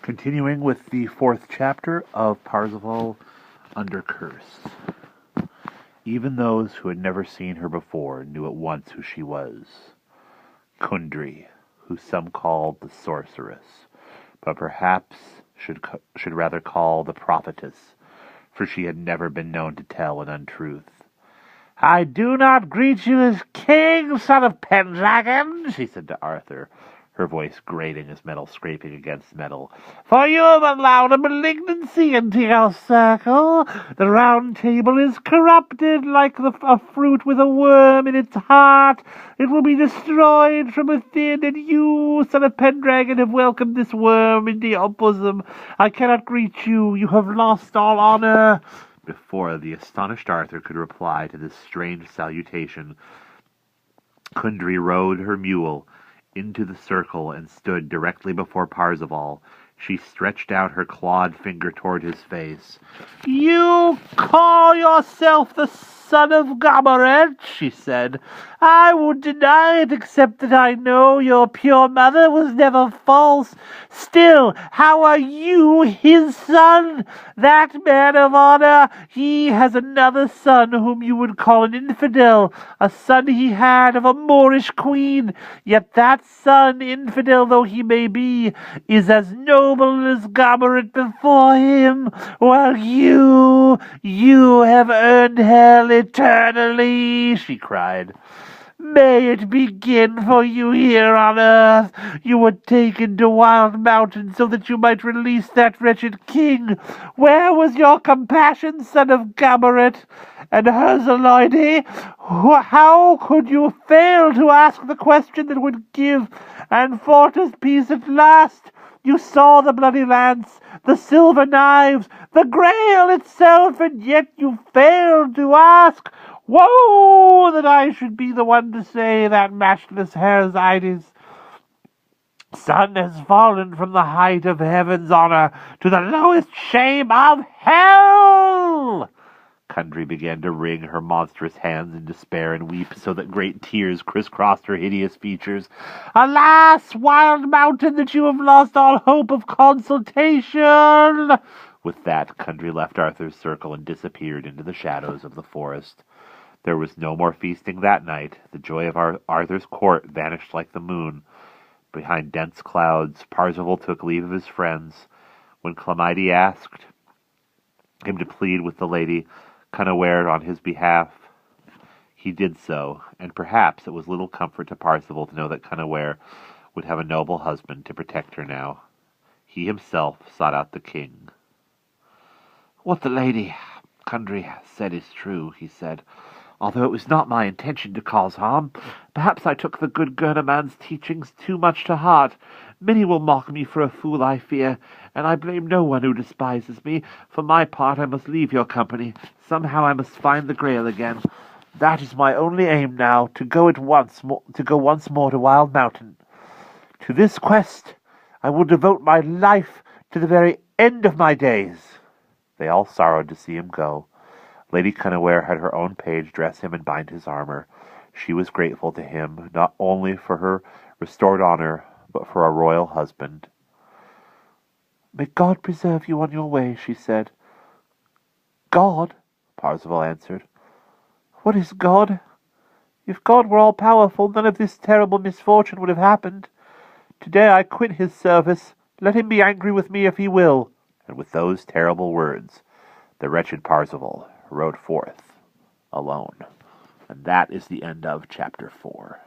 Continuing with the fourth chapter of Parzival Under Curse. Even those who had never seen her before knew at once who she was. Kundry, who some called the sorceress, but perhaps should rather call the prophetess, for she had never been known to tell an untruth. "I do not greet you as king, son of Pendragon," she said to Arthur, her voice grating as metal scraping against metal, "for you have allowed a malignancy into your circle. The Round Table is corrupted like a fruit with a worm in its heart. It will be destroyed from within, and you, son of Pendragon, have welcomed this worm into your bosom. I cannot greet you. You have lost all honor." Before the astonished Arthur could reply to this strange salutation, Kundry rode her mule into the circle and stood directly before Parzival. She stretched out her clawed finger toward his face. "You call yourself the son of Gomereth," she said. "I would deny it, except that I know your pure mother was never false. Still, how are you his son? That man of honor, he has another son whom you would call an infidel, a son he had of a Moorish queen. Yet that son, infidel though he may be, is as noble as Gomereth before him, while you have earned hell eternally," she cried. "May it begin for you here on earth. You were taken to Wild Mountain so that you might release that wretched king. Where was your compassion, son of Gomereth? And Herzeloide, how could you fail to ask the question that would give Anfortas peace at last? You saw the bloody lance, the silver knives, the Grail itself, and yet you failed to ask. Woe that I should be the one to say that matchless Herzeloide's son has fallen from the height of heaven's honor to the lowest shame of hell." Kundry began to wring her monstrous hands in despair and weep so that great tears crisscrossed her hideous features. "Alas, Wild Mountain, that you have lost all hope of consultation!" With that, Kundry left Arthur's circle and disappeared into the shadows of the forest. There was no more feasting that night. The joy of Arthur's court vanished like the moon. Behind dense clouds, Parzival took leave of his friends. When Clemide asked him to plead with the Lady Cunaware on his behalf, he did so, and perhaps it was little comfort to Parzival to know that Cunaware would have a noble husband to protect her now. He himself sought out the king. "What the Lady Kundry said is true," he said, "although it was not my intention to cause harm. Perhaps I took the good Gurneman's teachings too much to heart. Many will mock me for a fool, I fear, and I blame no one who despises me. For my part, I must leave your company. Somehow I must find the Grail again. That is my only aim now, to go once more to Wild Mountain. To this quest I will devote my life to the very end of my days." They all sorrowed to see him go. Lady Cunaware had her own page dress him and bind his armor. She was grateful to him, not only for her restored honor, but for a royal husband. "May God preserve you on your way," she said. "God?" Parzival answered. "What is God? If God were all-powerful, none of this terrible misfortune would have happened. Today I quit his service. Let him be angry with me if he will." And with those terrible words, the wretched Parzival rode forth alone. And that is the end of chapter 4.